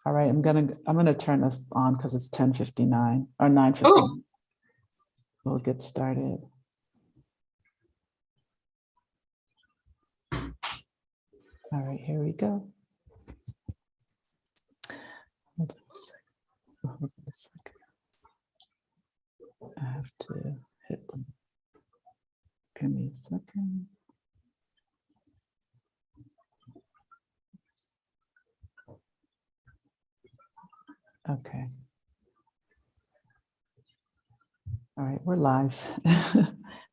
All right, I'm gonna turn this on because it's 10:59 or 9:59. Oh. We'll get started. All right, here we go. Hold on a second. I have to hit them. Give me a second. Okay. All right, we're live.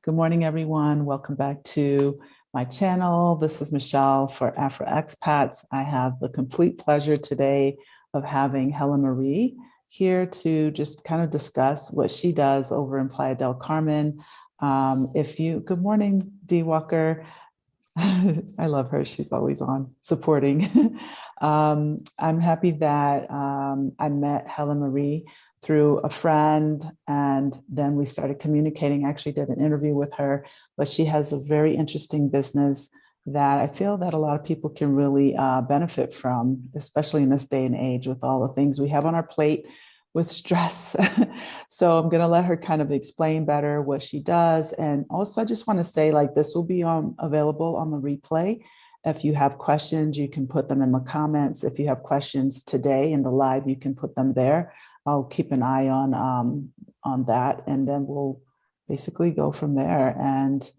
Good morning, everyone. Welcome back to my channel. This is Michelle for Afro Expats. I have the complete pleasure today of having Helen Marie here to just kind of discuss what she does over in Playa del Carmen. Good morning, Dee Walker. I love her. She's always on supporting. I'm happy that I met Helen Marie through a friend, and then we started communicating. I actually did an interview with her, but she has a very interesting business that I feel that a lot of people can really benefit from, especially in this day and age with all the things we have on our plate with stress. So I'm going to let her kind of explain better what she does. And also I just want to say, like, this will be available on the replay. If you have questions, you can put them in the comments. If you have questions today in the live, you can put them there. I'll keep an eye on that, and then we'll basically go from there. And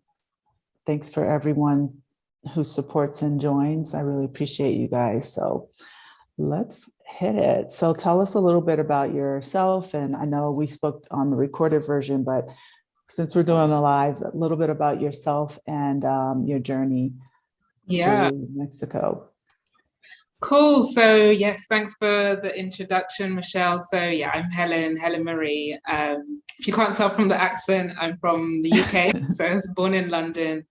thanks for everyone who supports and joins. I really appreciate you guys. So let's hit it. So tell us a little bit about yourself. And I know we spoke on the recorded version, but since we're doing a live, a little bit about yourself and your journey to Mexico. Cool. So yes, thanks for the introduction, Michelle. So yeah, I'm Helen Marie. If you can't tell from the accent, I'm from the UK. So I was born in London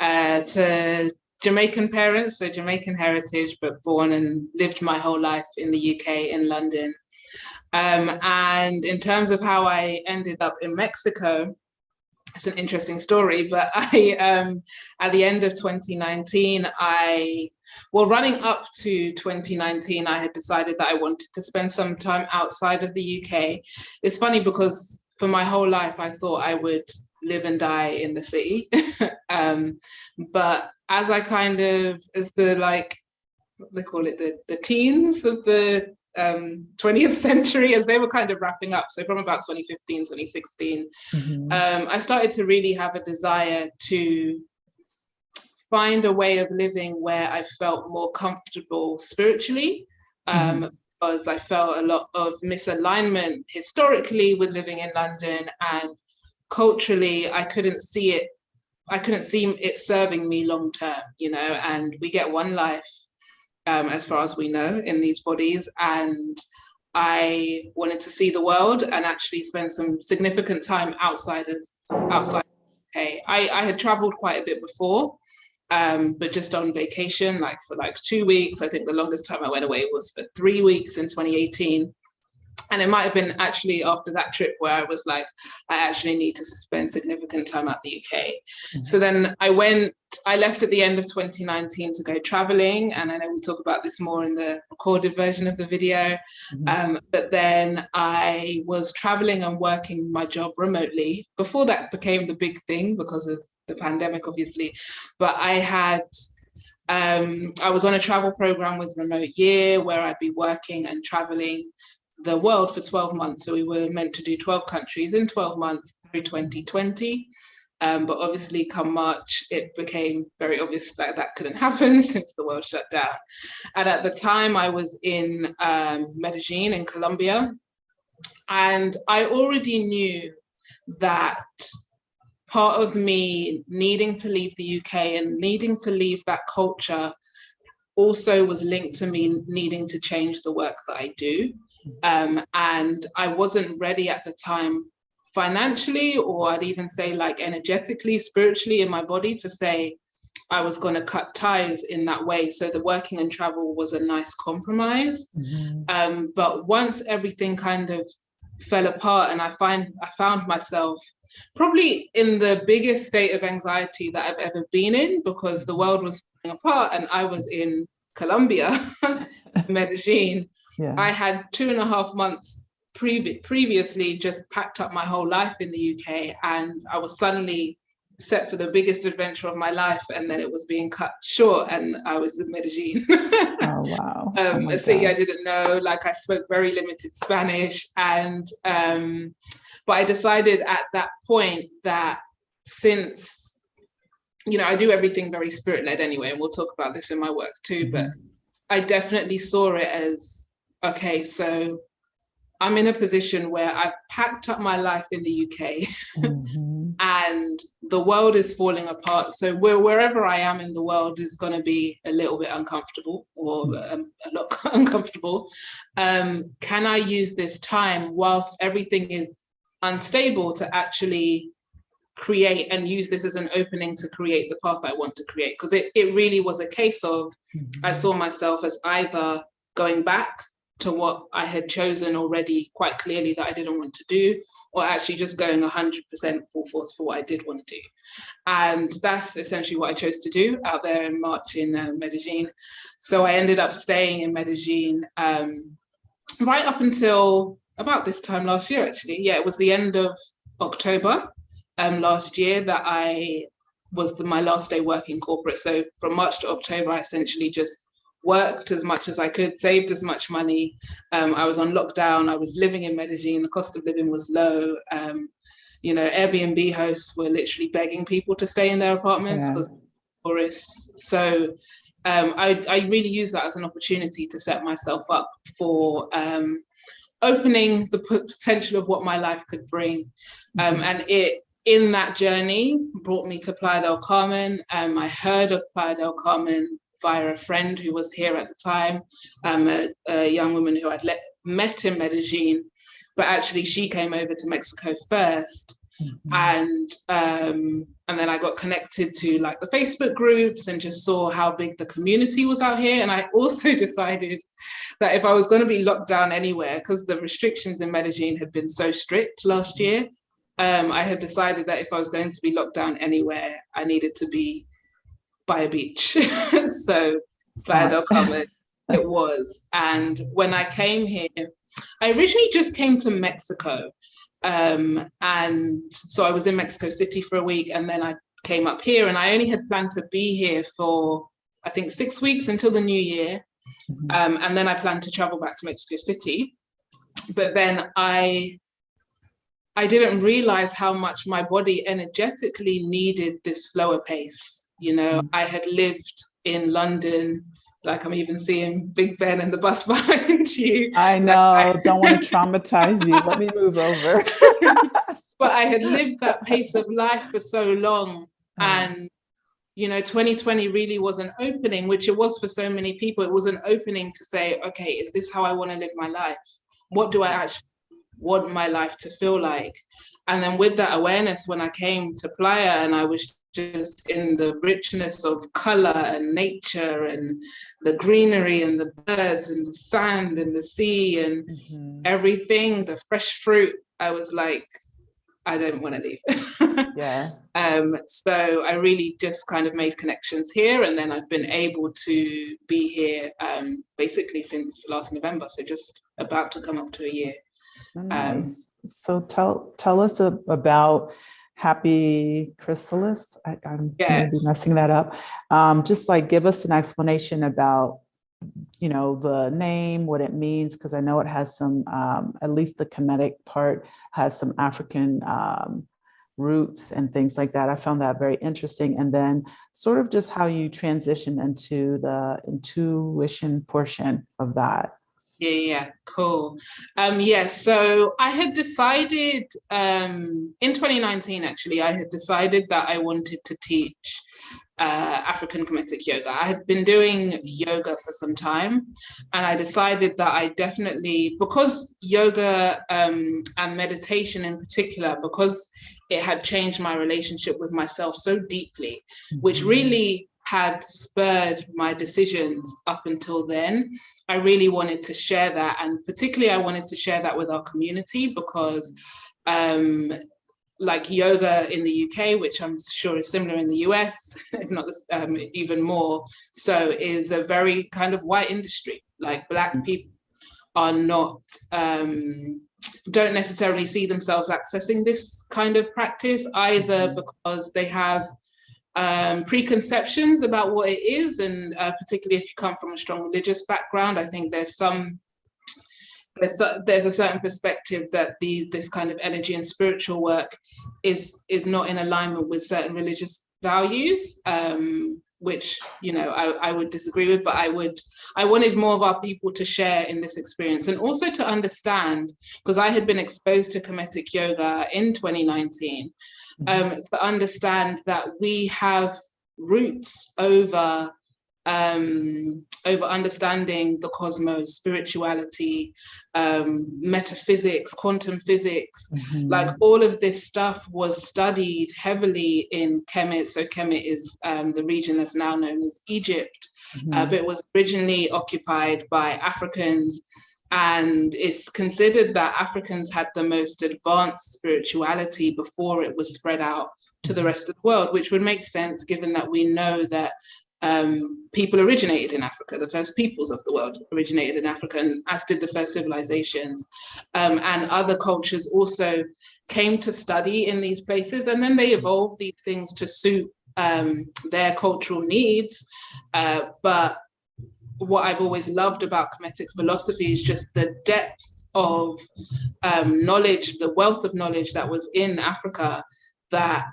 to Jamaican parents, so Jamaican heritage, but born and lived my whole life in the UK in London. And in terms of how I ended up in Mexico, it's an interesting story, but I, at the end of 2019, running up to 2019, I had decided that I wanted to spend some time outside of the UK. It's funny because for my whole life, I thought I would live and die in the city. But as I as the, like, what they call it, the teens of the 20th century, as they were kind of wrapping up, so from about 2015, 2016, I started to really have a desire to find a way of living where I felt more comfortable spiritually, because I felt a lot of misalignment historically with living in London, and culturally I couldn't see it serving me long term, and we get one life, as far as we know, in these bodies. And I wanted to see the world and actually spend some significant time outside. Okay, I had traveled quite a bit before, but just on vacation, like for 2 weeks. I think the longest time I went away was for 3 weeks in 2018. And it might have been actually after that trip where I was like, I actually need to spend significant time at the UK. So then I left at the end of 2019 to go traveling. And I know we talk about this more in the recorded version of the video. But then I was traveling and working my job remotely. Before that became the big thing because of the pandemic, obviously. But I was on a travel program with Remote Year where I'd be working and traveling the world for 12 months. So we were meant to do 12 countries in 12 months through 2020. But obviously come March, it became very obvious that that couldn't happen since the world shut down. And at the time I was in Medellin in Colombia. And I already knew that part of me needing to leave the UK and needing to leave that culture also was linked to me needing to change the work that I do. And I wasn't ready at the time financially, or I'd even say like energetically, spiritually in my body to say I was going to cut ties in that way. So the working and travel was a nice compromise. But once everything kind of fell apart and I found myself probably in the biggest state of anxiety that I've ever been in, because the world was falling apart and I was in Colombia, Medellin. I had 2.5 months previously just packed up my whole life in the UK, and I was suddenly set for the biggest adventure of my life, and then it was being cut short, and I was in Medellin. Oh, wow. A city I didn't know. Like, I spoke very limited Spanish, and but I decided at that point that, since, you know, I do everything very spirit-led anyway, and we'll talk about this in my work too, but I definitely saw it as, okay, so I'm in a position where I've packed up my life in the UK and the world is falling apart. So wherever I am in the world is going to be a little bit uncomfortable, or a lot uncomfortable. Can I use this time whilst everything is unstable to actually create and use this as an opening to create the path I want to create? Because it really was a case of, I saw myself as either going back to what I had chosen already quite clearly that I didn't want to do, or actually just going 100% full force for what I did want to do. And that's essentially what I chose to do out there in March in Medellin. So I ended up staying in Medellin right up until about this time last year, actually. Yeah, it was the end of October last year that I was my last day working corporate. So from March to October, I essentially just worked as much as I could, saved as much money. I was on lockdown. I was living in Medellin. The cost of living was low. You know, Airbnb hosts were literally begging people to stay in their apartments because tourists. So I really used that as an opportunity to set myself up for opening the potential of what my life could bring. And it, in that journey, brought me to Playa del Carmen. I heard of Playa del Carmen via a friend who was here at the time, a young woman who I'd met in Medellin, but actually she came over to Mexico first. And then I got connected to like the Facebook groups and just saw how big the community was out here. And I also decided that if I was going to be locked down anywhere, because the restrictions in Medellin had been so strict last year, I had decided that if I was going to be locked down anywhere, I needed to be by a beach. So Playa del Carmen it was. And when I came here, I originally just came to Mexico. And so I was in Mexico City for a week, and then I came up here, and I only had planned to be here for, I think, 6 weeks until the new year. And then I planned to travel back to Mexico City. But then I didn't realize how much my body energetically needed this slower pace. You know, I had lived in London, like I'm even seeing Big Ben and the bus behind you. I know, don't want to traumatize you. Let me move over. But I had lived that pace of life for so long. And, you know, 2020 really was an opening, which it was for so many people. It was an opening to say, okay, is this how I want to live my life? What do I actually want my life to feel like? And then with that awareness, when I came to Playa and I was just in the richness of color and nature and the greenery and the birds and the sand and the sea and everything, the fresh fruit, I was like, I don't want to leave. So I really just kind of made connections here, and then I've been able to be here basically since last November, so just about to come up to a year. Nice. So tell us about Hapi Chrysalis. I'm going to be messing that up. Just like give us an explanation about, you know, the name, what it means, because I know it has some, at least the Kemetic part has some African roots and things like that. I found that very interesting. And then sort of just how you transition into the intuition portion of that. Yeah, cool. So I had decided in 2019, actually, I had decided that I wanted to teach African Kemetic yoga. I had been doing yoga for some time, and I decided that I definitely, because yoga and meditation in particular, because it had changed my relationship with myself so deeply, which really had spurred my decisions up until then. I really wanted to share that, and particularly I wanted to share that with our community, because like yoga in the UK, which I'm sure is similar in the US, if not even more so, is a very kind of white industry. Like Black people are not, don't necessarily see themselves accessing this kind of practice, either because they have preconceptions about what it is, and particularly if you come from a strong religious background, I think there's a certain perspective that this kind of energy and spiritual work is not in alignment with certain religious values, which, you know, I would disagree with, but I wanted more of our people to share in this experience, and also to understand, because I had been exposed to Kemetic yoga in 2019, to understand that we have roots over understanding the cosmos, spirituality, metaphysics, quantum physics. Like, all of this stuff was studied heavily in Kemet. So Kemet is the region that's now known as Egypt, but it was originally occupied by Africans. And it's considered that Africans had the most advanced spirituality before it was spread out to the rest of the world, which would make sense given that we know that people originated in Africa. The first peoples of the world originated in Africa, and as did the first civilizations. And other cultures also came to study in these places, and then they evolved these things to suit their cultural needs. But what I've always loved about Kemetic philosophy is just the depth of knowledge, the wealth of knowledge that was in Africa that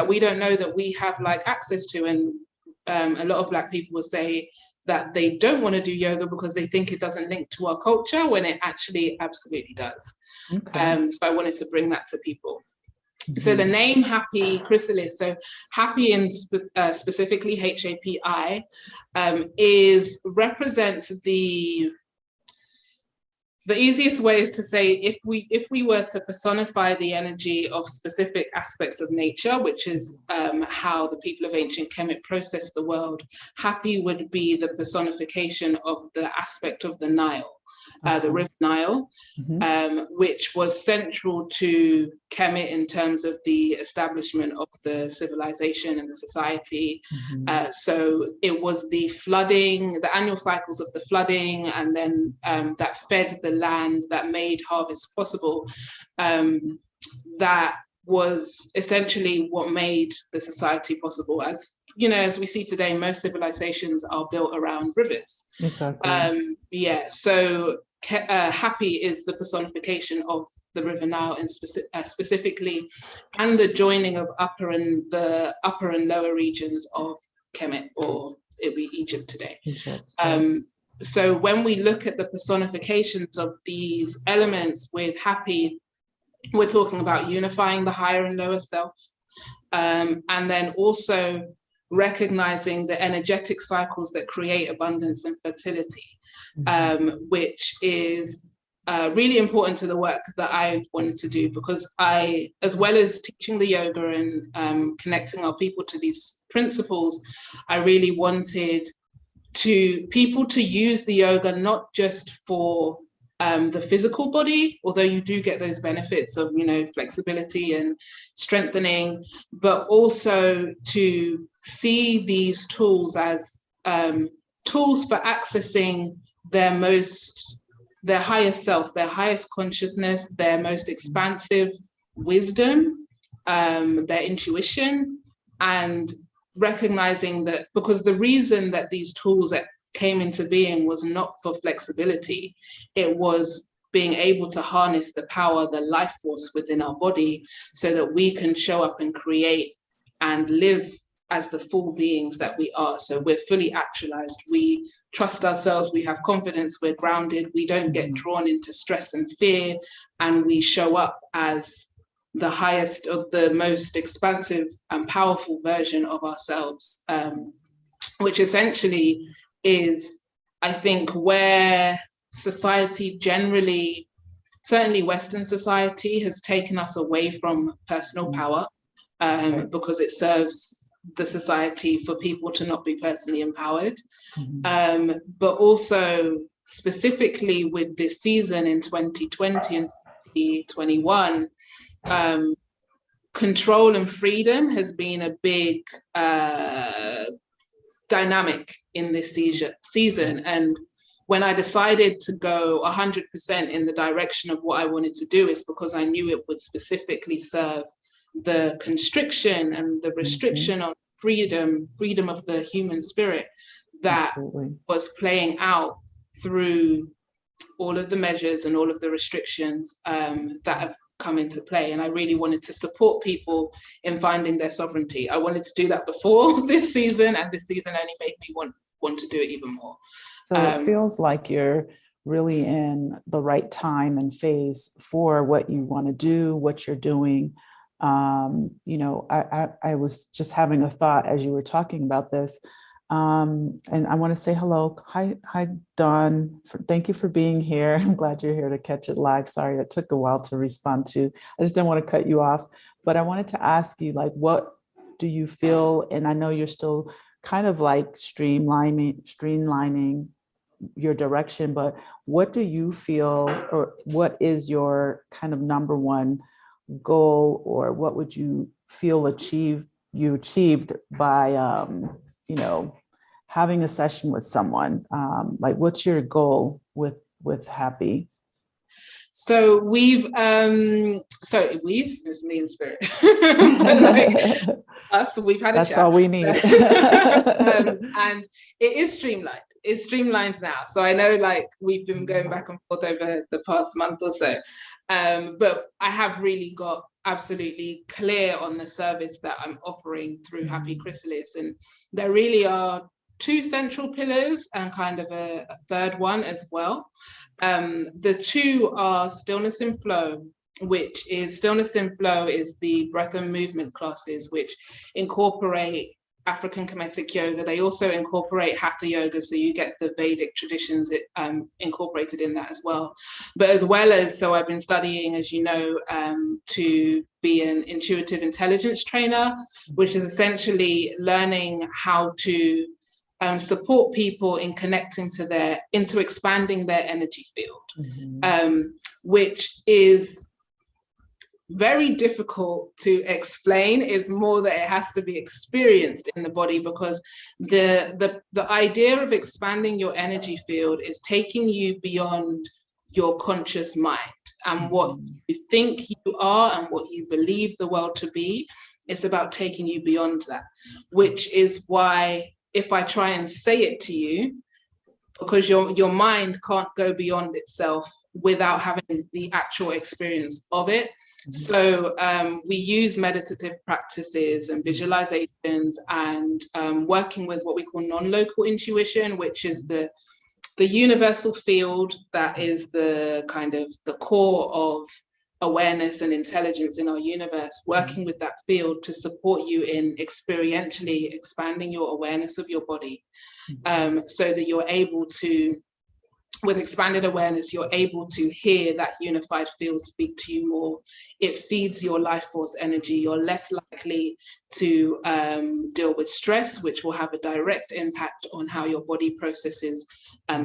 we don't know that we have like access to. And a lot of Black people will say that they don't want to do yoga because they think it doesn't link to our culture, when it actually absolutely does. So I wanted to bring that to people. So the name Hapi Chrysalis, so Hapi in specifically HAPI, represents the easiest way is to say, if we were to personify the energy of specific aspects of nature, which is how the people of ancient Kemet processed the world, Hapi would be the personification of the aspect of the Nile. The River Nile, which was central to Kemet in terms of the establishment of the civilization and the society. So it was the flooding, the annual cycles of the flooding, and then that fed the land, that made harvest possible. That was essentially what made the society possible. As you know, as we see today, most civilizations are built around rivers. Exactly. So Hapi is the personification of the River Nile, and specifically, and the joining of the upper and lower regions of Kemet, or it'd be Egypt today. So when we look at the personifications of these elements with Hapi, we're talking about unifying the higher and lower self, and then also recognizing the energetic cycles that create abundance and fertility, which is really important to the work that I wanted to do, because I, as well as teaching the yoga and connecting our people to these principles, I really wanted people to use the yoga not just for the physical body, although you do get those benefits of, you know, flexibility and strengthening, but also to see these tools as tools for accessing their highest self, their highest consciousness, their most expansive wisdom, their intuition, and recognizing that, because the reason that these tools came into being was not for flexibility, it was being able to harness the power, the life force within our body, so that we can show up and create and live as the full beings that we are. So we're fully actualized, we trust ourselves, we have confidence, we're grounded, we don't get drawn into stress and fear, and we show up as the highest of the most expansive and powerful version of ourselves, which essentially is, I think, where society generally, certainly Western society, has taken us away from personal power, because it serves the society for people to not be personally empowered. But also specifically with this season in 2020 and 2021, control and freedom has been a big dynamic in this season. And when I decided to go 100% in the direction of what I wanted to do, is because I knew it would specifically serve the constriction and the restriction on freedom of the human spirit that was playing out through all of the measures and all of the restrictions that have come into play. And I really wanted to support people in finding their sovereignty. I wanted to do that before this season, and this season only made me want to do it even more. So it feels like you're really in the right time and phase for what you want to do, what you're doing. You know, I was just having a thought as you were talking about this. And I want to say hello. Hi, Dawn. Thank you for being here. I'm glad you're here to catch it live. Sorry, it took a while to respond to. I just didn't want to cut you off, but I wanted to ask you, like, what do you feel? And I know you're still kind of like streamlining your direction, but what do you feel, or what is your kind of number one goal, or what would you feel you achieved by, you know, having a session with someone? Like, what's your goal with Hapi? So we've it's me in spirit, but like us, we've had a chat. That's all we need. And it is streamlined. It's streamlined now. So I know, like, we've been going back and forth over the past month or so, but I have really got absolutely clear on the service that I'm offering through Hapi Chrysalis, and there really are two central pillars and kind of a third one as well. The two are stillness and flow, which is stillness and flow is the breath and movement classes, which incorporate African Comedic yoga. They also incorporate Hatha yoga, so you get the Vedic traditions incorporated in that as well. But as well as, so I've been studying, as you know, to be an intuitive intelligence trainer, which is essentially learning how to support people in connecting to into expanding their energy field, which is very difficult to explain. Is more that it has to be experienced in the body, because the idea of expanding your energy field is taking you beyond your conscious mind and what you think you are and what you believe the world to be. It's about taking you beyond that, which is why if I try and say it to you, because your mind can't go beyond itself without having the actual experience of it. So we use meditative practices and visualizations and working with what we call non-local intuition, which is the universal field that is the kind of the core of awareness and intelligence in our universe, working with that field to support you in experientially expanding your awareness of your body, so that you're able to, with expanded awareness, you're able to hear that unified field speak to you more. It feeds your life force energy. You're less likely to deal with stress, which will have a direct impact on how your body processes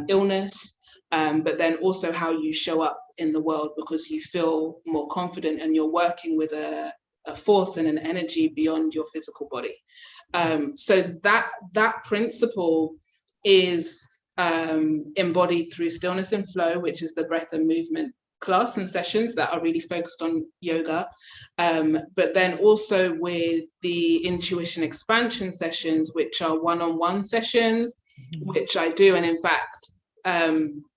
illness, but then also how you show up in the world, because you feel more confident and you're working with a force and an energy beyond your physical body. So that principle is embodied through stillness and flow, which is the breath and movement class and sessions that are really focused on yoga, but then also with the intuition expansion sessions, which are one-on-one sessions, which I do. And in fact,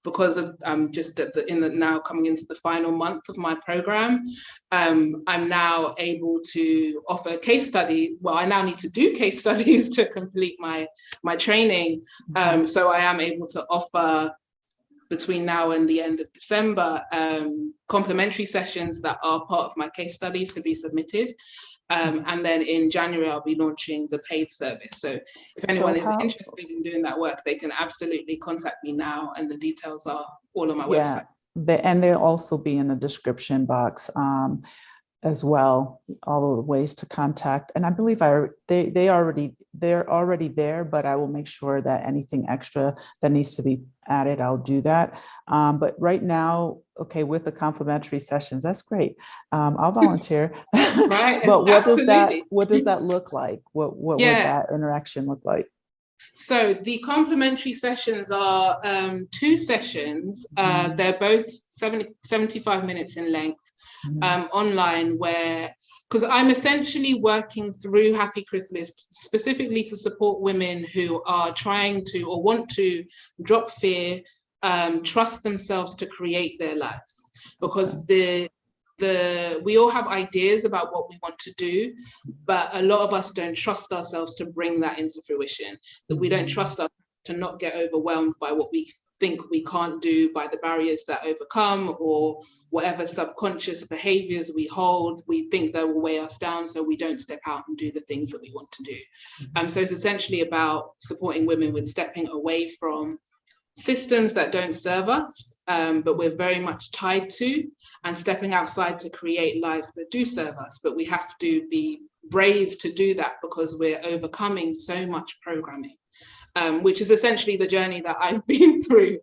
because of just now coming into the final month of my program, I'm now able to offer case study. Well, I now need to do case studies to complete my training. So I am able to offer, between now and the end of December, complimentary sessions that are part of my case studies to be submitted. And then in January, I'll be launching the paid service. So if anyone is interested in doing that work, they can absolutely contact me now. And the details are all on my website. And they'll also be in the description box as well, all of the ways to contact. And I believe they're already there, but I will make sure that anything extra that needs to be added, I'll do that. But right now, okay, with the complimentary sessions, that's great. I'll volunteer. Right. But what does that look like? What would that interaction look like? So the complimentary sessions are 2 sessions. They're both 75 minutes in length, online, where, because I'm essentially working through Hapi Chrysalis specifically to support women who are trying to or want to drop fear, trust themselves to create their lives. Because we all have ideas about what we want to do, but a lot of us don't trust ourselves to bring that into fruition, that we don't trust ourselves to not get overwhelmed by what we think we can't do, by the barriers that overcome, or whatever subconscious behaviors we hold, we think that will weigh us down, so we don't step out and do the things that we want to do. So it's essentially about supporting women with stepping away from systems that don't serve us, but we're very much tied to, and stepping outside to create lives that do serve us. But we have to be brave to do that because we're overcoming so much programming, which is essentially the journey that I've been through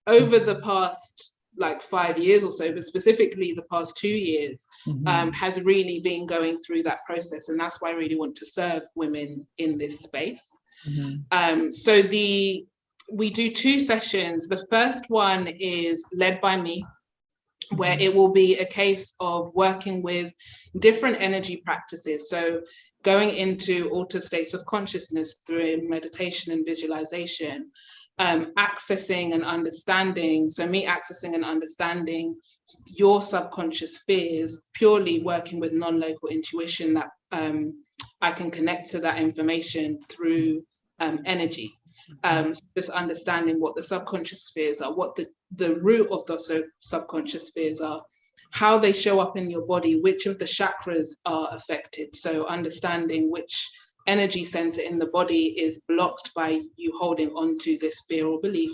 over the past like 5 years or so, but specifically the past 2 years, has really been going through that process. And that's why I really want to serve women in this space. So we do 2 sessions. The first one is led by me, where it will be a case of working with different energy practices. So going into altered states of consciousness through meditation and visualization, accessing and understanding. So me accessing and understanding your subconscious fears, purely working with non-local intuition that I can connect to that information through energy. So just understanding what the subconscious fears are, what the root of those subconscious fears are, how they show up in your body, which of the chakras are affected. So understanding which energy center in the body is blocked by you holding on to this fear or belief.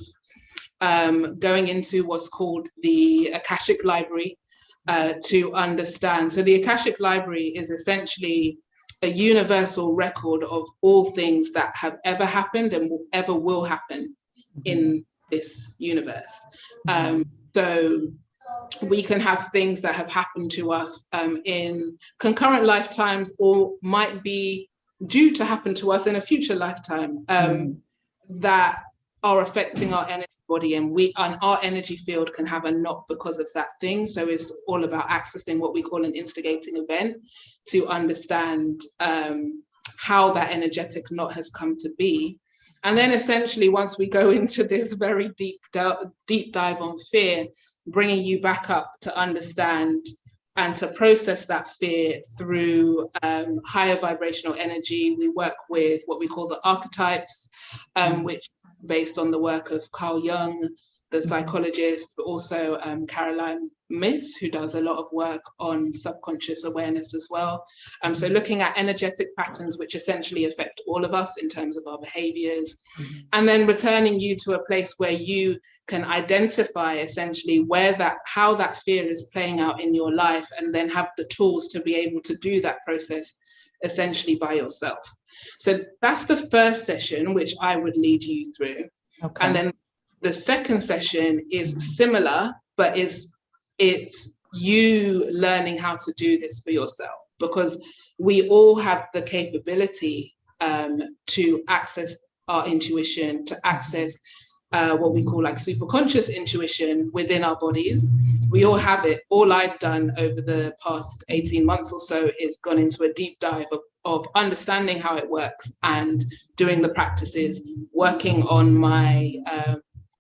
Going into what's called the Akashic Library to understand. So the Akashic Library is essentially a universal record of all things that have ever happened and ever will happen in this universe. So we can have things that have happened to us in concurrent lifetimes, or might be due to happen to us in a future lifetime, that are affecting our energy body, and our energy field can have a knot because of that thing. So it's all about accessing what we call an instigating event to understand how that energetic knot has come to be. And then essentially, once we go into this very deep dive on fear, bringing you back up to understand and to process that fear through higher vibrational energy. We work with what we call the archetypes, which based on the work of Carl Jung, the psychologist, but also Caroline Myss, who does a lot of work on subconscious awareness as well. So looking at energetic patterns, which essentially affect all of us in terms of our behaviors, and then returning you to a place where you can identify essentially how that fear is playing out in your life, and then have the tools to be able to do that process essentially by yourself. So that's the first session, which I would lead you through. Okay. And then the second session is similar, but it's you learning how to do this for yourself, because we all have the capability to access our intuition, to access what we call like superconscious intuition within our bodies. We all have it. All I've done over the past 18 months or so is gone into a deep dive of understanding how it works and doing the practices, working on my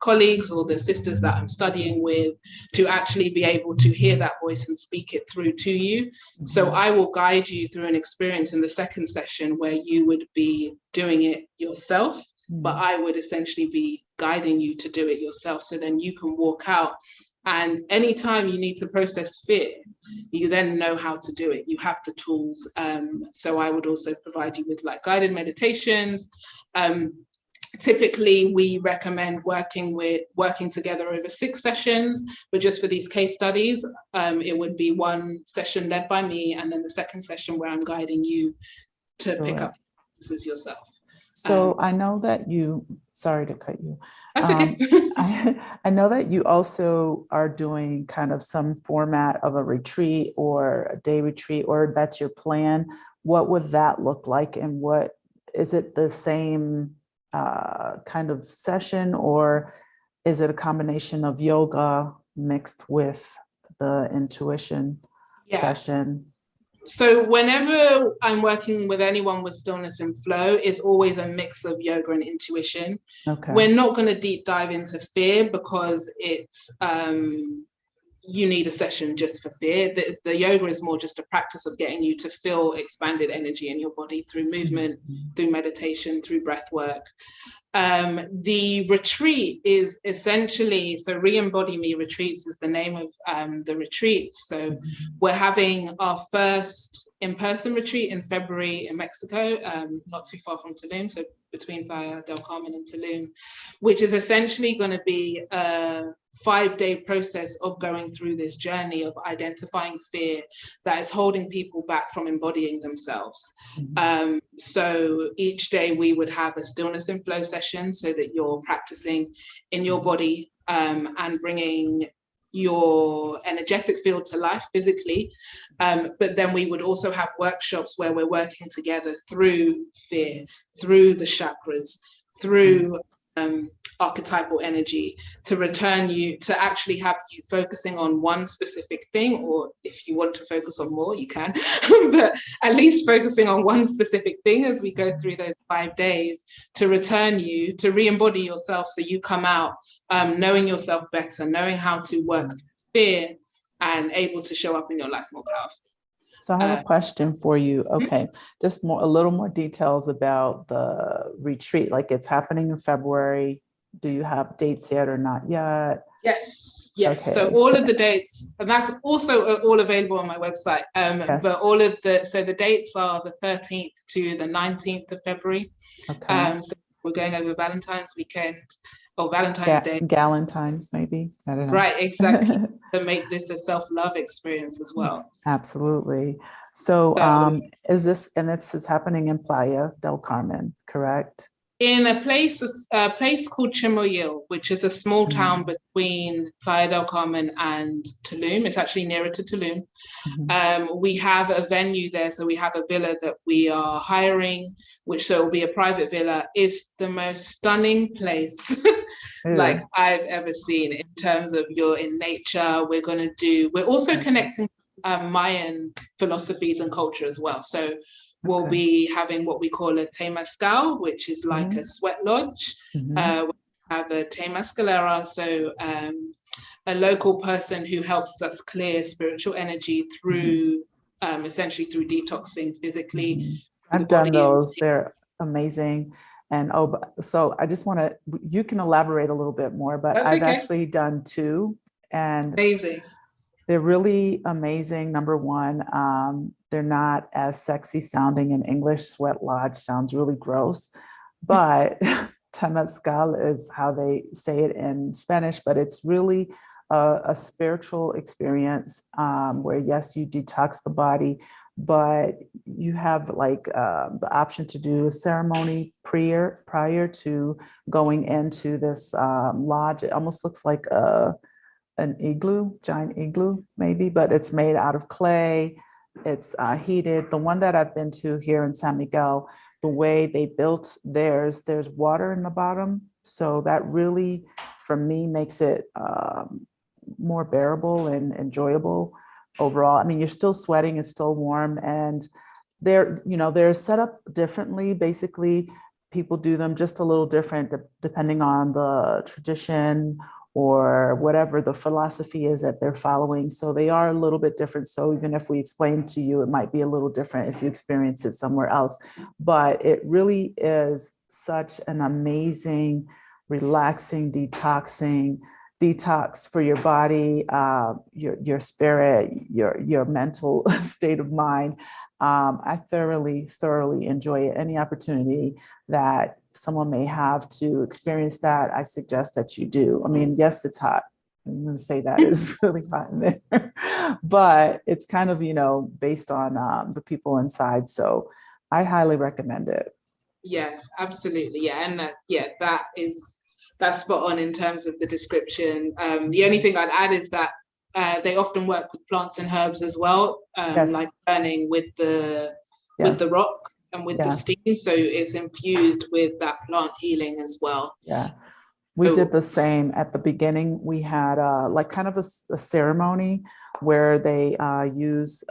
colleagues or the sisters that I'm studying with, to actually be able to hear that voice and speak it through to you. So I will guide you through an experience in the second session where you would be doing it yourself, but I would essentially be guiding you to do it yourself. So then you can walk out, and anytime you need to process fear, you then know how to do it. You have the tools. So I would also provide you with like guided meditations. Typically, we recommend working together over 6 sessions, but just for these case studies, it would be 1 session led by me, and then the second session where I'm guiding you to pick up pieces yourself. So I know that sorry to cut you. That's okay. I know that you also are doing kind of some format of a retreat or a day retreat, or that's your plan. What would that look like? And what is it the same kind of session, or is it a combination of yoga mixed with the intuition session? So whenever I'm working with anyone with stillness and flow, it's always a mix of yoga and intuition. Okay. We're not going to deep dive into fear because it's you need a session just for fear. The yoga is more just a practice of getting you to feel expanded energy in your body through movement, through meditation, through breath work. The retreat is essentially, so Re-Embody Me Retreats is the name of the retreat. So we're having our first in-person retreat in February in Mexico, not too far from Tulum, so between Playa del Carmen and Tulum, which is essentially going to be a 5-day process of going through this journey of identifying fear that is holding people back from embodying themselves. So each day we would have a stillness and flow session so that you're practicing in your body and bringing your energetic field to life physically. But then we would also have workshops where we're working together through fear, through the chakras, through archetypal energy, to return you, to actually have you focusing on one specific thing, or if you want to focus on more, you can, but at least focusing on one specific thing as we go through those 5 days, to return you, to re-embody yourself so you come out knowing yourself better, knowing how to work through fear and able to show up in your life more powerfully. So I have a question for you. Okay, just a little more details about the retreat. Like, it's happening in February. Do you have dates yet or not yet? Yes. Okay, so of the dates, and that's also all available on my website. But all of the dates are the 13th to the 19th of February. Okay. So we're going over Valentine's weekend, or Valentine's Day. Galentine's, maybe. I don't know. Right, exactly. To make this a self-love experience as well. Absolutely. So this is happening in Playa del Carmen, correct? In a place called Chimoyil, which is a small town between Playa del Carmen and Tulum. It's actually nearer to Tulum. We have a venue there, so we have a villa that we are hiring, which so will be a private villa. It's the most stunning place like I've ever seen in terms of you're in nature. We're also connecting Mayan philosophies and culture as well. So we'll be having what we call a temazcal, which is like a sweat lodge. We have a temazcalera, so a local person who helps us clear spiritual energy through, essentially through detoxing physically. I've done those. They're amazing. And so I just want to, you can elaborate a little bit more, but I've actually done 2. And amazing. They're really amazing. Number one, they're not as sexy sounding in English. Sweat lodge sounds really gross, but temazcal is how they say it in Spanish, but it's really a spiritual experience where, yes, you detox the body, but you have like the option to do a ceremony prior to going into this lodge. It almost looks like an igloo, giant igloo maybe, but it's made out of clay. It's heated. The one that I've been to here in San Miguel, the way they built theirs, there's water in the bottom. So that really, for me, makes it more bearable and enjoyable overall. I mean, you're still sweating, it's still warm, and they're set up differently. Basically, people do them just a little different depending on the tradition or whatever the philosophy is that they're following. So they are a little bit different. So even if we explain to you, it might be a little different if you experience it somewhere else. But it really is such an amazing, relaxing, detox for your body, your spirit, your mental state of mind. I thoroughly enjoy it. Any opportunity that someone may have to experience that, I suggest that you do. I mean, yes, it's hot. I'm going to say that it's really hot in there, but it's kind of, based on the people inside. So I highly recommend it. Yes, absolutely. Yeah. And that's spot on in terms of the description. The only thing I'd add is that they often work with plants and herbs as well, like burning with the rock. and with the steam, so it's infused with that plant healing as well. Yeah. We did the same at the beginning. We had like kind of a ceremony where they use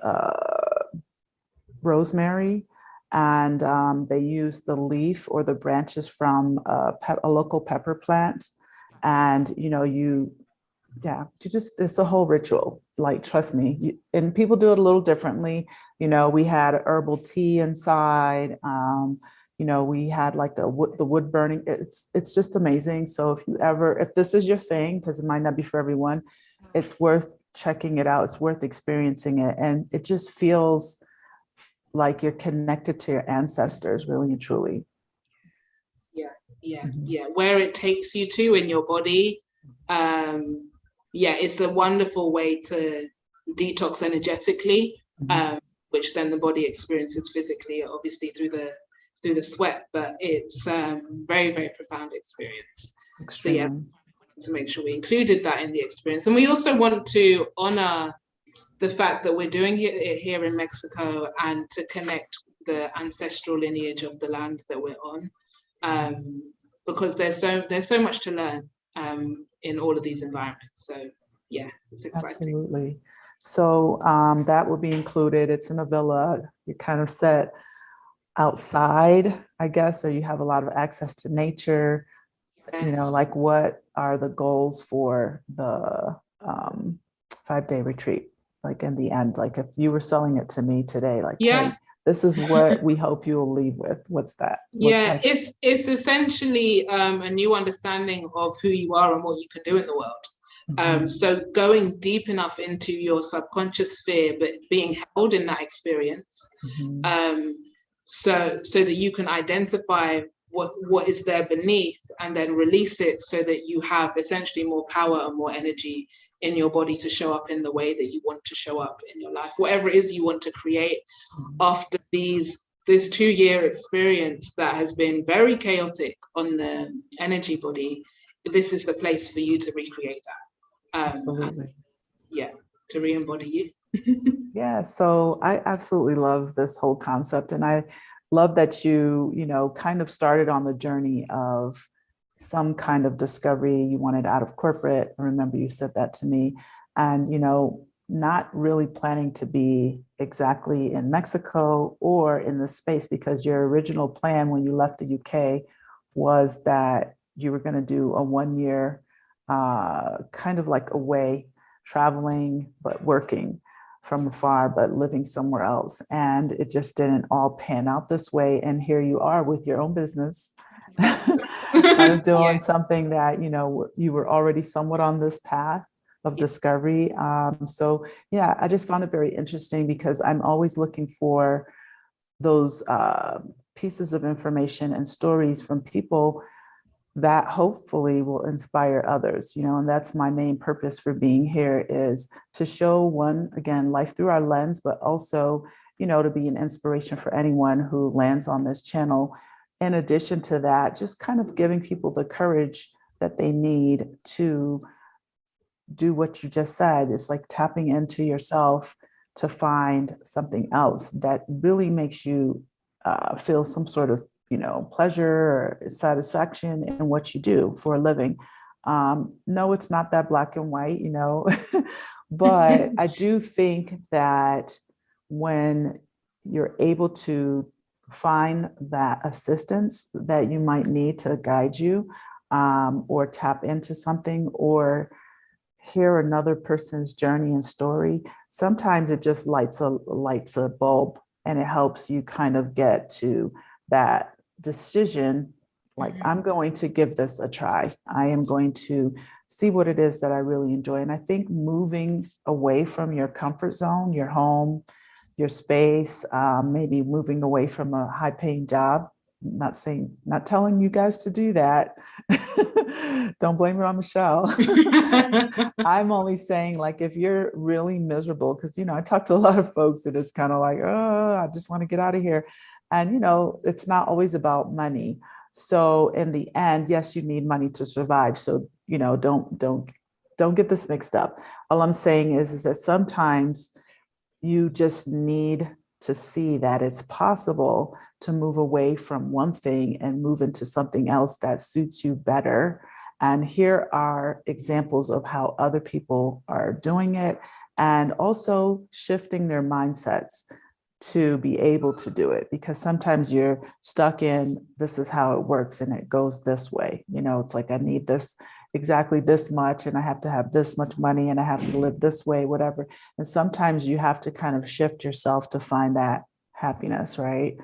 rosemary, and they use the leaf or the branches from a local pepper plant. And, you just, it's a whole ritual, like, trust me. And people do it a little differently. We had herbal tea inside. We had like the wood burning. It's just amazing. So if this is your thing, because it might not be for everyone, it's worth checking it out. It's worth experiencing it. And it just feels like you're connected to your ancestors, really and truly. Yeah. Where it takes you to in your body. It's a wonderful way to detox energetically, which then the body experiences physically, obviously through the sweat, but it's very, very profound experience. Extremely. So to make sure we included that in the experience. And we also want to honor the fact that we're doing it here in Mexico, and to connect the ancestral lineage of the land that we're on, because there's so much to learn in all of these environments. So yeah, it's exciting. Absolutely. So that will be included. It's in a villa. You're kind of set outside, I guess, or you have a lot of access to nature. Yes. Like, what are the goals for the 5-day retreat? Like, in the end, like, if you were selling it to me today, like, hey, this is what we hope you will leave with. What's that? It's essentially a new understanding of who you are and what you can do in the world. So going deep enough into your subconscious sphere, but being held in that experience, so that you can identify what is there beneath, and then release it, so that you have essentially more power and more energy in your body to show up in the way that you want to show up in your life, whatever it is you want to create after this 2-year experience that has been very chaotic on the energy body. This is the place for you to recreate that. Absolutely. To re-embody you. So I absolutely love this whole concept, and I love that you kind of started on the journey of some kind of discovery. You wanted out of corporate. I remember you said that to me, and not really planning to be exactly in Mexico or in this space, because your original plan when you left the UK was that you were going to do a 1-year kind of like away, traveling but working from afar, but living somewhere else. And it just didn't all pan out this way. And here you are with your own business, kind of doing something that, you were already somewhat on this path of discovery. I just found it very interesting, because I'm always looking for those pieces of information and stories from people that hopefully will inspire others, and that's my main purpose for being here, is to show again, life through our lens, but also, to be an inspiration for anyone who lands on this channel. In addition to that, just kind of giving people the courage that they need to do what you just said. It's like tapping into yourself to find something else that really makes you feel some sort of pleasure or satisfaction in what you do for a living. No, it's not that black and white, but I do think that when you're able to find that assistance that you might need to guide you, or tap into something, or hear another person's journey and story, sometimes it just lights a bulb, and it helps you kind of get to that decision, like, I'm going to give this a try. I am going to see what it is that I really enjoy. And I think moving away from your comfort zone, your home, your space, maybe moving away from a high-paying job, not telling you guys to do that. Don't blame it on Michelle. I'm only saying, like, if you're really miserable, because, I talk to a lot of folks and it's kind of like, oh, I just want to get out of here. And, it's not always about money. So in the end, yes, you need money to survive. So, don't get this mixed up. All I'm saying is that sometimes you just need to see that it's possible to move away from one thing and move into something else that suits you better. And here are examples of how other people are doing it, and also shifting their mindsets to be able to do it, because sometimes you're stuck in, this is how it works and it goes this way. It's like, I need this exactly this much, and I have to have this much money, and I have to live this way, whatever. And sometimes you have to kind of shift yourself to find that happiness, right?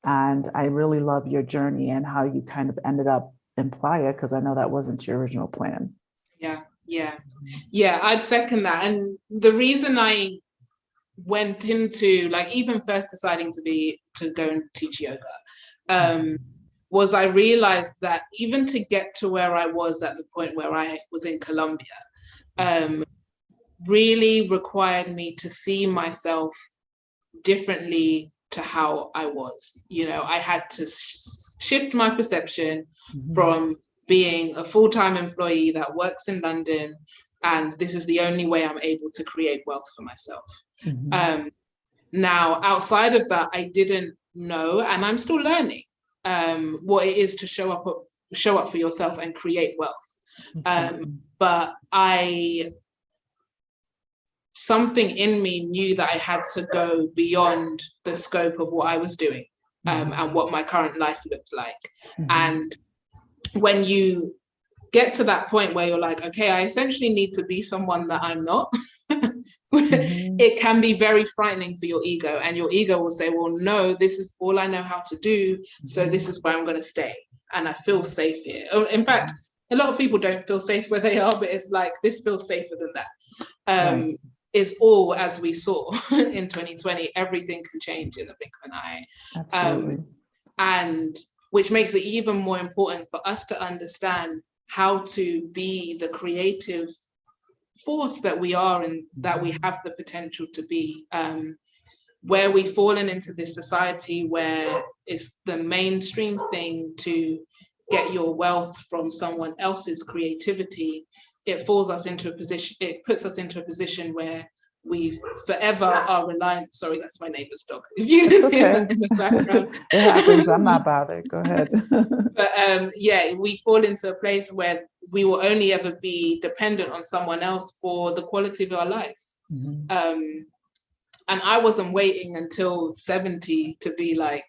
And I really love your journey and how you kind of ended up in Playa, because I know that wasn't your original plan. Yeah, I'd second that. And the reason I went into, like, even first deciding to go and teach yoga, was I realized that even to get to where I was at the point where I was in Colombia, really required me to see myself differently to how I was. I had to shift my perception from being a full-time employee that works in London, and this is the only way I'm able to create wealth for myself. Now, outside of that, I didn't know, and I'm still learning, what it is to show up for yourself and create wealth. But something in me knew that I had to go beyond the scope of what I was doing, and what my current life looked like. And when you get to that point where you're like, okay, I essentially need to be someone that I'm not, it can be very frightening for your ego. And your ego will say, well, no, this is all I know how to do, so this is where I'm going to stay. And I feel safe here. In fact, a lot of people don't feel safe where they are, but it's like, this feels safer than that. Is all, as we saw in 2020, everything can change in the blink of an eye. Absolutely. And which makes it even more important for us to understand how to be the creative force that we are and that we have the potential to be. Where we've fallen into this society where it's the mainstream thing to get your wealth from someone else's creativity, it puts us into a position where we forever are reliant. Sorry, that's my neighbor's dog. If you can hear that in the background. It happens. I'm not bothered. Go ahead. But we fall into a place where we will only ever be dependent on someone else for the quality of our life. And I wasn't waiting until 70 to be like,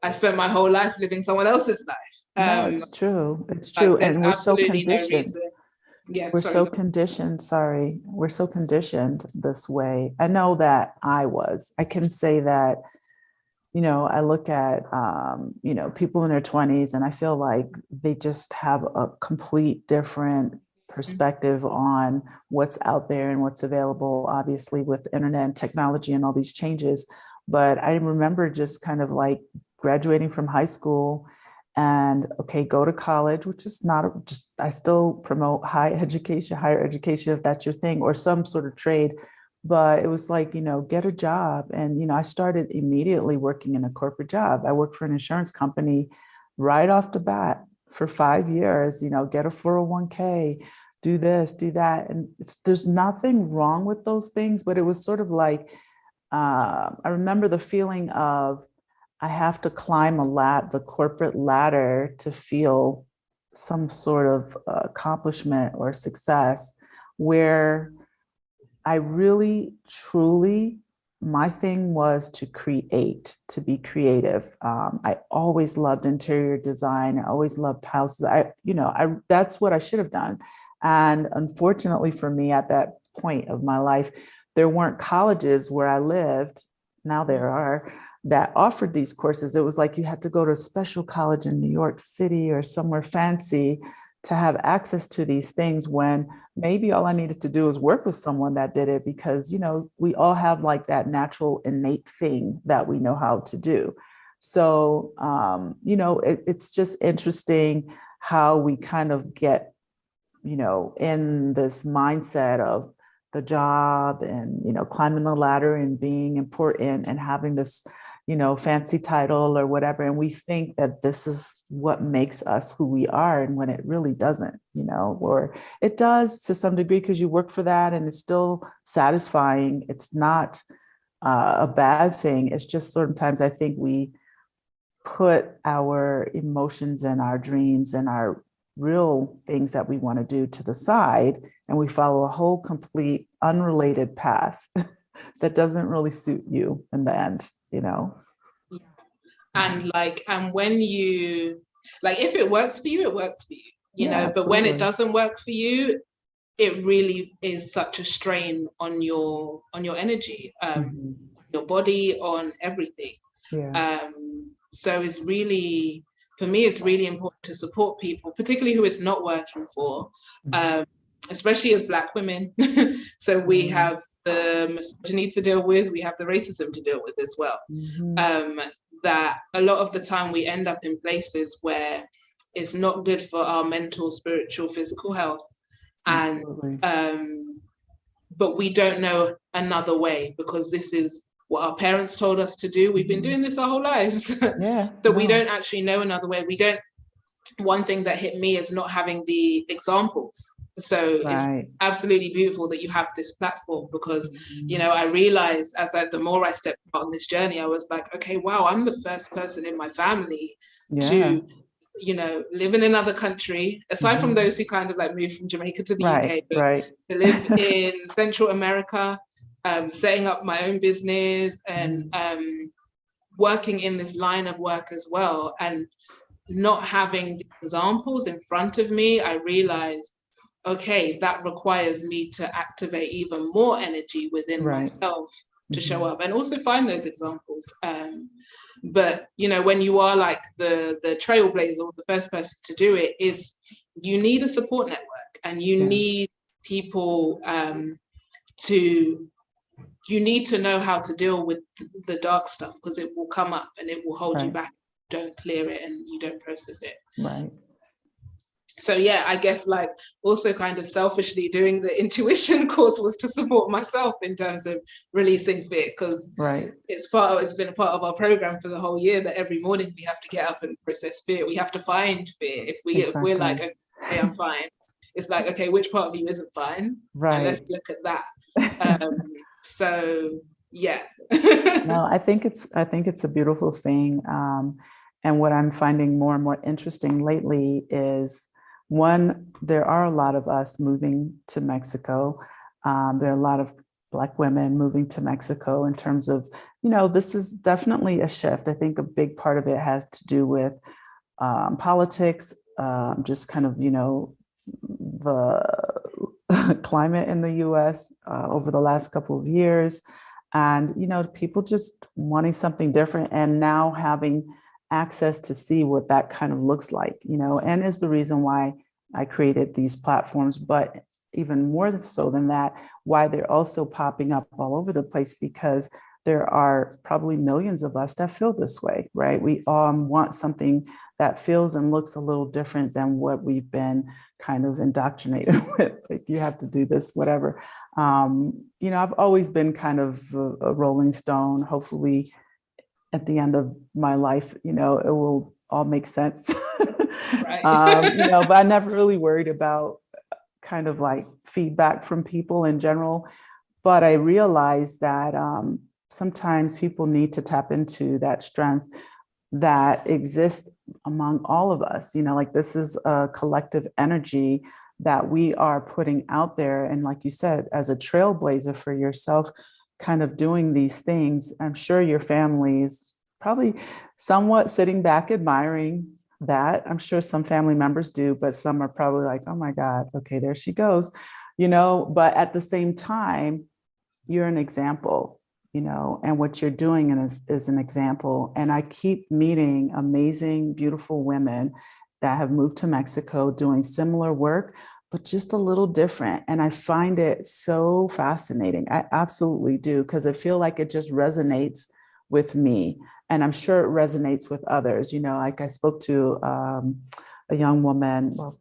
I spent my whole life living someone else's life. No, it's true. It's true. And we're so conditioned. We're so conditioned this way. I know that I can say that, I look at, people in their 20s, and I feel like they just have a complete different perspective on what's out there and what's available, obviously with internet and technology and all these changes. But I remember just kind of like graduating from high school and, okay, go to college, which is not just, I still promote higher education, if that's your thing, or some sort of trade. But it was like, get a job. And, I started immediately working in a corporate job. I worked for an insurance company right off the bat for 5 years, get a 401k, do this, do that. And there's nothing wrong with those things, but it was sort of like, I remember the feeling of, I have to climb the corporate ladder to feel some sort of accomplishment or success, where I really, truly, my thing was to be creative. I always loved interior design. I always loved houses. That's what I should have done. And unfortunately for me, at that point of my life, there weren't colleges where I lived. Now there are, that offered these courses. It was like you had to go to a special college in New York City or somewhere fancy to have access to these things, when maybe all I needed to do was work with someone that did it, because, we all have like that natural innate thing that we know how to do. So, it's just interesting how we kind of get, in this mindset of the job and, climbing the ladder and being important and having this, fancy title or whatever. And we think that this is what makes us who we are. And when it really doesn't, or it does to some degree, because you work for that and it's still satisfying. It's not a bad thing. It's just sometimes I think we put our emotions and our dreams and our real things that we want to do to the side, and we follow a whole complete unrelated path that doesn't really suit you in the end, you know? And like, and when you, like, if it works for you, it works for you, you Yeah, know, but when it absolutely. doesn't work for you, it really is such a strain on your energy, Mhm. your body, on everything. Yeah. So it's really, for me, it's really important to support people, particularly who it's not working for, Mhm. um, especially as Black women. So we Yeah. have the misogyny to deal with, we have the racism to deal with as well. Mhm. That a lot of the time we end up in places where it's not good for our mental, spiritual, physical health. And Absolutely. but we don't know another way because this is what our parents told us to do. We've been Mhm. doing this our whole lives. Yeah, So we no. don't actually know another way. We don't, one thing that hit me is not having the examples. So it's Right. absolutely beautiful that you have this platform because, you Mhm. know, I realized the more I stepped out on this journey, I was like, okay, wow, I'm the first person in my family Yeah. to, you know, live in another country, aside from Mhm. those who kind of like moved from Jamaica to the Right, UK, but right. to live in Central America, setting up my own business and Mhm. working in this line of work as well. And not having the examples in front of me, I realized, okay, that requires me to activate even more energy within Right. myself to show Mhm. up and also find those examples. But you know, when you are like the trailblazer or the first person to do it, is you need a support network and you Yeah. need people to you need to know how to deal with the dark stuff because it will come up and it will hold you Right. back. Don't clear it and you don't process it. Right. So yeah, I guess like also kind of selfishly doing the intuition course was to support myself in terms of releasing fear because Right. it's been a part of our program for the whole year that every morning we have to get up and process fear. We have to find fear. If we're like, Exactly. okay, I'm fine, it's like, okay, which part of you isn't fine, and let's Right. look at that. So yeah. No, I think it's a beautiful thing. And what I'm finding more and more interesting lately is one, there are a lot of us moving to Mexico. There are a lot of Black women moving to Mexico in terms of, this is definitely a shift. I think a big part of it has to do with politics, just kind of, the climate in the US over the last couple of years. And, people just wanting something different and now having access to see what that kind of looks like, and is the reason why I created these platforms. But even more so than that, why they're also popping up all over the place, because there are probably millions of us that feel this way, right? We want something that feels and looks a little different than what we've been kind of indoctrinated with. Like, you have to do this, whatever. I've always been kind of a rolling stone. Hopefully at the end of my life, it will all make sense. Right. But I never really worried about kind of like feedback from people in general. But I realized that sometimes people need to tap into that strength that exists among all of us. Like, this is a collective energy that we are putting out there. And like you said, as a trailblazer for yourself, kind of doing these things, I'm sure your family is probably somewhat sitting back admiring that. I'm sure some family members do, but some are probably like, oh my God, okay, there she goes, but at the same time, you're an example, and what you're doing is an example. And I keep meeting amazing, beautiful women that have moved to Mexico doing similar work, but just a little different. And I find it so fascinating. I absolutely do, because I feel like it just resonates with me. And I'm sure it resonates with others. Like, I spoke to a young woman, well,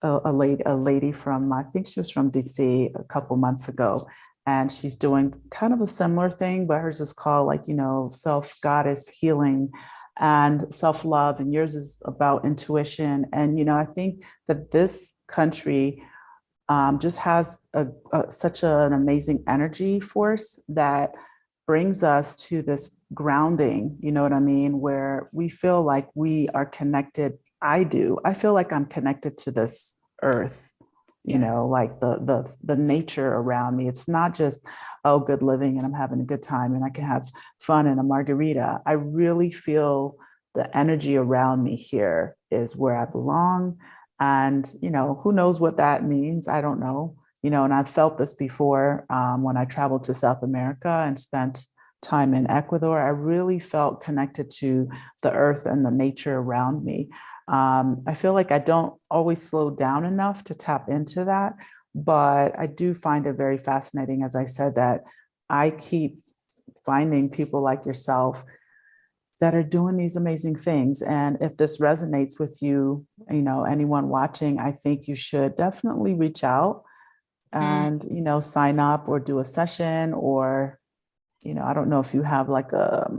a lady from, I think she was from DC a couple months ago, and she's doing kind of a similar thing, but hers is called, like, self goddess healing and self love, and yours is about intuition. And I think that this country just has such an amazing energy force that brings us to this grounding, you know what I mean, where we feel like we are connected. I do. I feel like I'm connected to this earth, you know, like the nature around me. It's not just, oh, good living and I'm having a good time and I can have fun and a margarita. I really feel the energy around me here is where I belong. And, you know, who knows what that means? I don't know. You know, and I've felt this before when I traveled to South America and spent time in Ecuador. I really felt connected to the earth and the nature around me. I feel like I don't always slow down enough to tap into that, but I do find it very fascinating, as I said, that I keep finding people like yourself that are doing these amazing things. And if this resonates with you, you know, anyone watching, I think you should definitely reach out and, you know, sign up or do a session, or, you know, I don't know if you have like a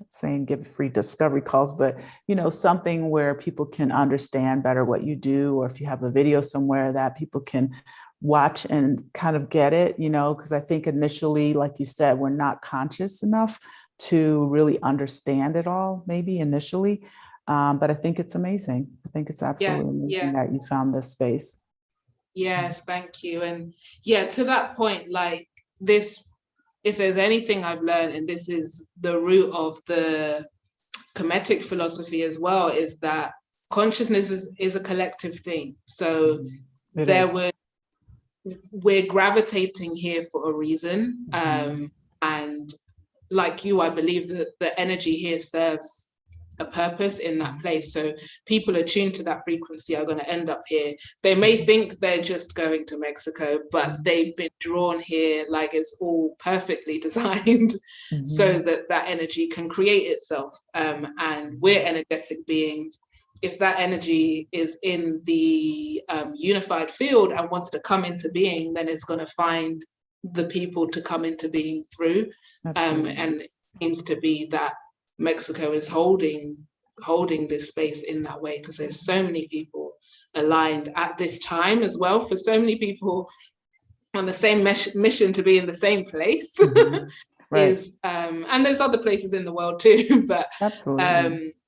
saying give free discovery calls, but, you know, something where people can understand better what you do, or if you have a video somewhere that people can watch and kind of get it, you know, because I think initially, like you said, we're not conscious enough to really understand it all, maybe initially. But I think it's amazing. I think it's absolutely amazing that you found this space. Yes, thank you. And yeah, to that point, like this, if there's anything I've learned, and this is the root of the Kemetic philosophy as well, is that consciousness is a collective thing. So we're gravitating here for a reason. And like you, I believe that the energy here serves a purpose in that place. So people attuned to that frequency are going to end up here. They may think they're just going to Mexico, but they've been drawn here, like it's all perfectly designed so that that energy can create itself. And we're energetic beings. If that energy is in the unified field and wants to come into being, then it's going to find the people to come into being through. And it seems to be that Mexico is holding this space in that way, because there's so many people aligned at this time as well, for so many people on the same mission to be in the same place. Right. And there's other places in the world too, but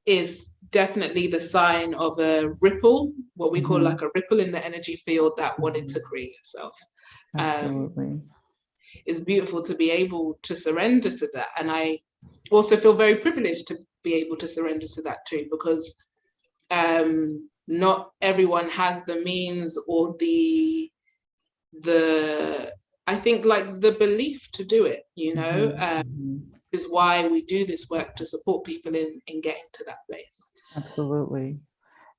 is definitely the sign of a ripple, what we call like a ripple in the energy field that wanted to create itself. Absolutely. It's beautiful to be able to surrender to that. And I also feel very privileged to be able to surrender to that too, because not everyone has the means or the I think like the belief to do it, you know, is why we do this work, to support people in getting to that place. Absolutely.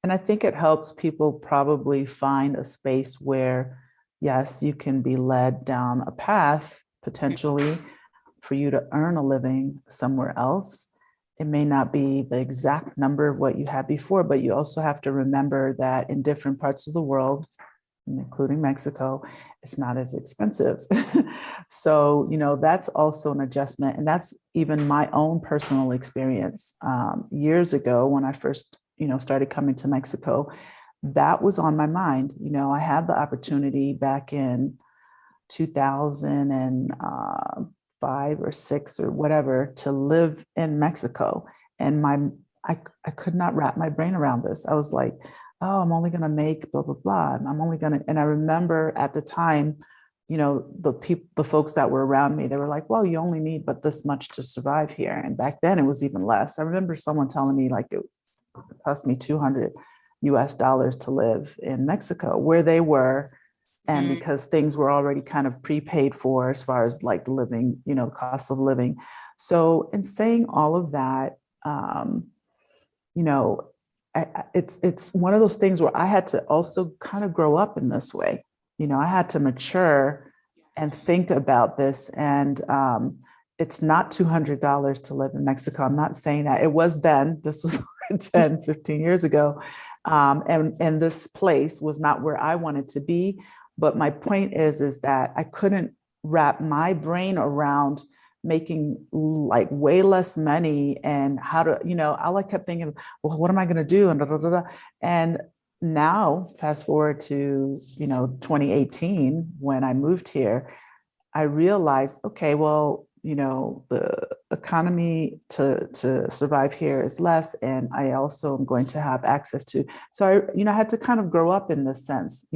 And I think it helps people probably find a space where, yes, you can be led down a path potentially for you to earn a living somewhere else. It may not be the exact number of what you had before, but you also have to remember that in different parts of the world, including Mexico, it's not as expensive. So, you know, that's also an adjustment. And that's even my own personal experience. Years ago, when I first, you know, started coming to Mexico, that was on my mind. You know, I had the opportunity back in 2005 or 6 or whatever to live in Mexico. And I could not wrap my brain around this. I was like, oh, I'm only going to make blah, blah, blah. And I'm only going to, and I remember at the time, you know, the folks that were around me, they were like, well, you only need but this much to survive here. And back then it was even less. I remember someone telling me like it cost me $200 to live in Mexico, where they were. And because things were already kind of prepaid for as far as like living, you know, cost of living. So in saying all of that, you know, it's one of those things where I had to also kind of grow up in this way. You know, I had to mature and think about this. And it's not $200 to live in Mexico. I'm not saying that. It was then. This was 10, 15 years ago. And this place was not where I wanted to be. But my point is that I couldn't wrap my brain around making like way less money and how to, you know, all I kept thinking, well, what am I going to do? And, and now fast forward to, you know, 2018, when I moved here, I realized, okay, well, the economy to survive here is less, and I also am going to have access to. So I had to kind of grow up in this sense,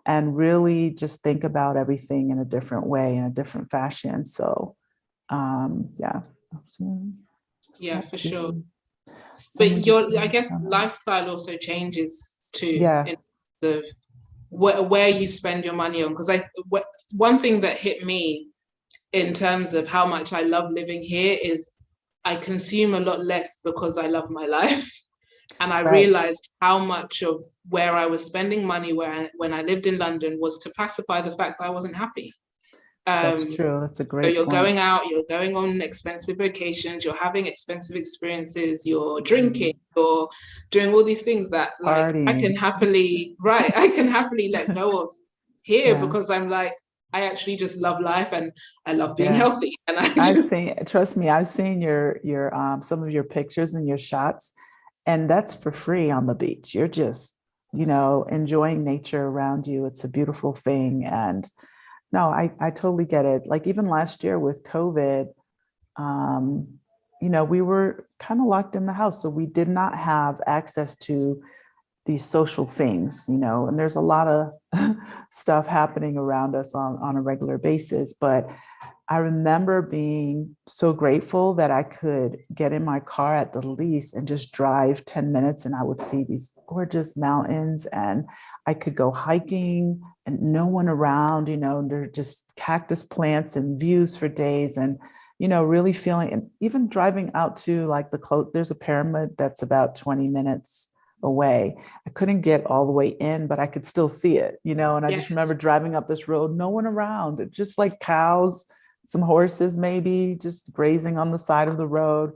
and really just think about everything in a different way, in a different fashion. So, yeah. Yeah, for sure. But I guess lifestyle also changes too, yeah, in terms of where you spend your money on. Because one thing that hit me in terms of how much I love living here is I consume a lot less because I love my life. And I realized how much of where I was spending money when I lived in London was to pacify the fact that I wasn't happy. That's true. That's a great So you're point. going out, you're going on expensive vacations, you're having expensive experiences, you're drinking, you're doing all these things that like I can happily let go of here because I'm like, I actually just love life and I love being healthy. And trust me, I've seen your some of your pictures and your shots, and that's for free on the beach. You're just, enjoying nature around you. It's a beautiful thing. And no, I totally get it. Like even last year with COVID, we were kind of locked in the house. So we did not have access to these social things, and there's a lot of stuff happening around us on a regular basis. But I remember being so grateful that I could get in my car at the least and just drive 10 minutes and I would see these gorgeous mountains and I could go hiking and no one around, they're just cactus plants and views for days. And, really feeling, and even driving out to like there's a pyramid that's about 20 minutes away. I couldn't get all the way in, but I could still see it, and I just remember driving up this road, no one around, just like cows, some horses, maybe just grazing on the side of the road.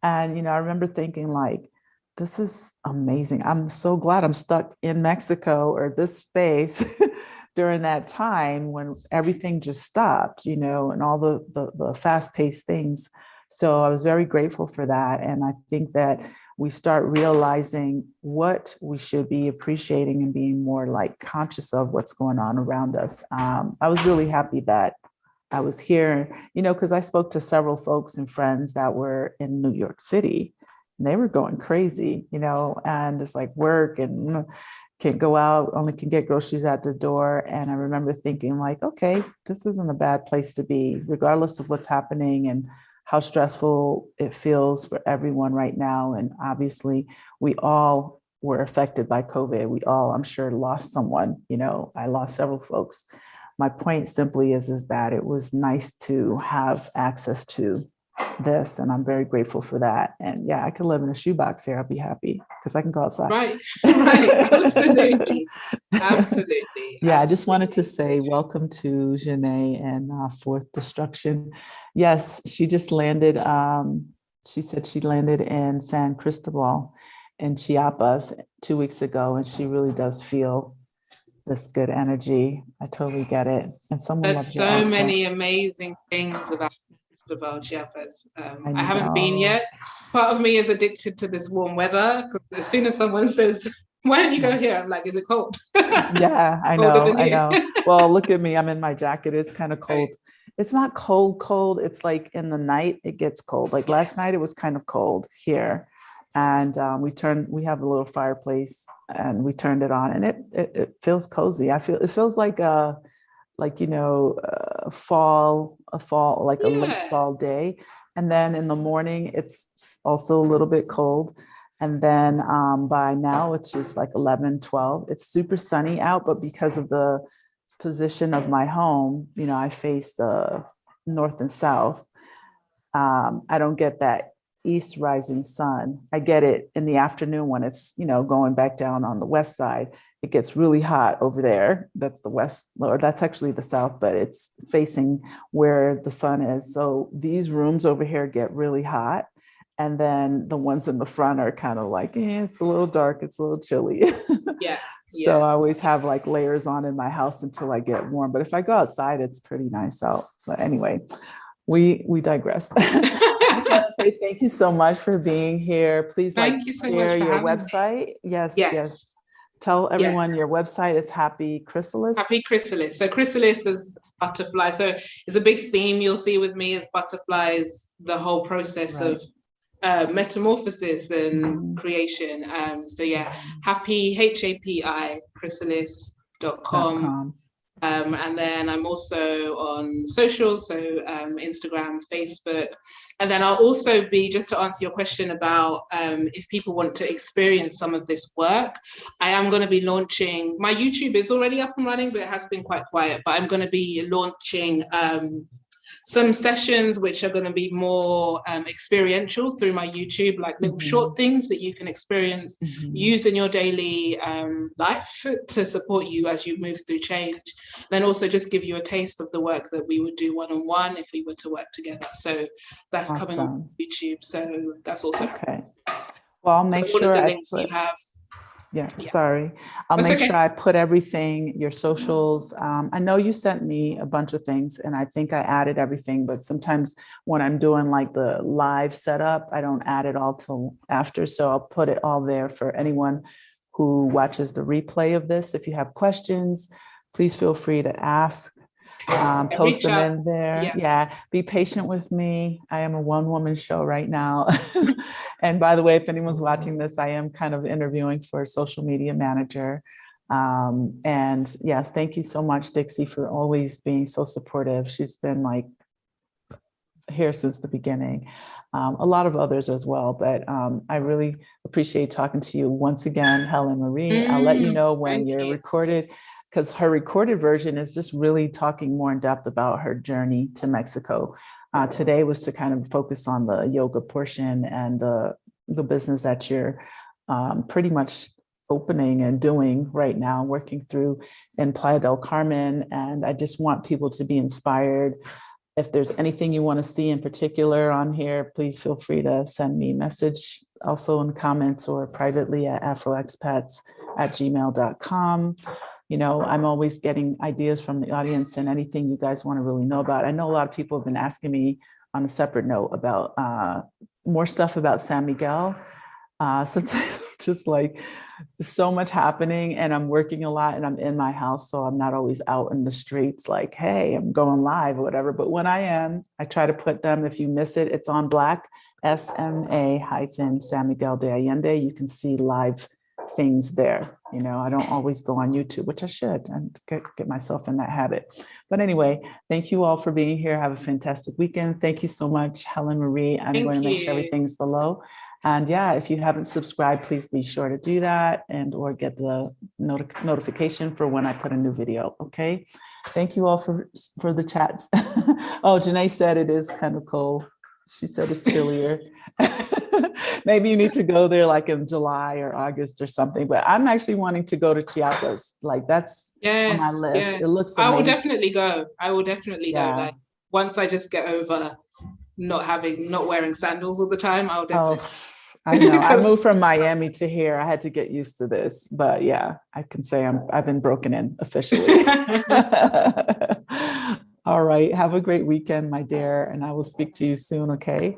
And, I remember thinking like, this is amazing. I'm so glad I'm stuck in Mexico or this space during that time when everything just stopped, and all the fast-paced things. So I was very grateful for that. And I think that we start realizing what we should be appreciating and being more like conscious of what's going on around us. I was really happy that I was here, because I spoke to several folks and friends that were in New York City. And they were going crazy, and it's like work and can't go out, only can get groceries at the door. And I remember thinking like, okay, this isn't a bad place to be, regardless of what's happening and how stressful it feels for everyone right now. And obviously we all were affected by COVID. We all, I'm sure, lost someone, I lost several folks. My point simply is that it was nice to have access to this, and I'm very grateful for that. And yeah, I could live in a shoebox here. I'll be happy because I can go outside. Right, absolutely. Yeah, I just wanted to say welcome to Janae and Fourth Destruction. Yes, she just landed. She said she landed in San Cristobal in Chiapas 2 weeks ago, and she really does feel this good energy. I totally get it. And someone loves so many amazing things about Chiapas. I haven't been yet. Part of me is addicted to this warm weather because as soon as someone says, why don't you go here? I'm like, is it cold? Yeah, I know. Well, look at me. I'm in my jacket. It's kind of cold. Right. It's not cold. It's like in the night, it gets cold. Like last night, it was kind of cold here. And we have a little fireplace and we turned it on and it feels cozy. It feels like fall, like a late fall day. And then in the morning, it's also a little bit cold. And then by now, it's just like 11, 12. It's super sunny out, but because of the position of my home, I face the north and south. I don't get that east rising sun. I get it in the afternoon when it's, going back down on the west side. It gets really hot over there. That's the west, or that's actually the south, but it's facing where the sun is. So these rooms over here get really hot. And then the ones in the front are kind of like, it's a little dark, it's a little chilly. Yeah. So I always have like layers on in my house until I get warm. But if I go outside, it's pretty nice out. But anyway, we digress. Say thank you so much for being here. Please share your website. Yes. Tell everyone your website is Hapi Chrysalis. Hapi Chrysalis. So Chrysalis is butterfly. So it's a big theme you'll see with me is butterflies, the whole process of metamorphosis and creation. So yeah, Hapi, Hapi Chrysalis.com. And then I'm also on socials, so Instagram, Facebook. And then I'll also be, just to answer your question about if people want to experience some of this work, I am going to be launching, my YouTube is already up and running, but it has been quite quiet, but I'm going to be launching some sessions which are going to be more experiential through my YouTube, like little short things that you can experience, use in your daily life to support you as you move through change. Then also just give you a taste of the work that we would do one-on-one if we were to work together. So that's coming on YouTube. So that's also okay. Well, I'll make sure the links you have. Sorry. I'll make sure I put everything, your socials. I know you sent me a bunch of things and I think I added everything, but sometimes when I'm doing like the live setup, I don't add it all till after. So I'll put it all there for anyone who watches the replay of this. If you have questions, please feel free to ask. Post them in there. Be patient with me. I am a one-woman show right now. And by the way, if anyone's watching this, I am kind of interviewing for a social media manager. And yes, thank you so much, Dixie, for always being so supportive. She's been like here since the beginning. A lot of others as well, but I really appreciate talking to you once again, Helen Marie. I'll let you know when you're recorded, because her recorded version is just really talking more in depth about her journey to Mexico. Today was to kind of focus on the yoga portion and the business that you're pretty much opening and doing right now, working through in Playa del Carmen. And I just want people to be inspired. If there's anything you want to see in particular on here, please feel free to send me a message also in comments or privately at afroexpats@gmail.com. You know, I'm always getting ideas from the audience and anything you guys want to really know about. I know a lot of people have been asking me on a separate note about more stuff about San Miguel. Sometimes just like so much happening and I'm working a lot and I'm in my house. So I'm not always out in the streets like, hey, I'm going live or whatever. But when I am, I try to put them, if you miss it, it's on Black, SMA-San Miguel de Allende. You can see live things there. You know, I don't always go on YouTube, which I should, and get myself in that habit. But anyway, thank you all for being here. Have a fantastic weekend. Thank you so much, Helen Marie. I'm going to make sure everything's below. And yeah, if you haven't subscribed, please be sure to do that and or get the notification for when I put a new video. Okay. Thank you all for the chats. Oh, Janae said it is kind of cold. She said it's chillier. Maybe you need to go there like in July or August or something, but I'm actually wanting to go to Chiapas. Like that's on my list. It looks amazing. I will definitely go. I will definitely go. Like once I just get over not wearing sandals all the time, I'll definitely. Oh, I know. I moved from Miami to here. I had to get used to this, but yeah, I can say I've been broken in officially. All right. Have a great weekend, my dear. And I will speak to you soon. Okay.